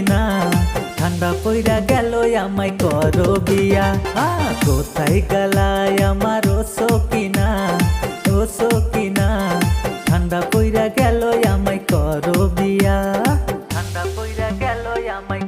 কিনা ঠান্ডা পইরা গেল আমায় করো বিয়া কোথায় গেলায় আমার ও সকিনা ঠান্ডা পইরা গেল আমায় করো বিয়া ঠান্ডা পইরা গেল আমায়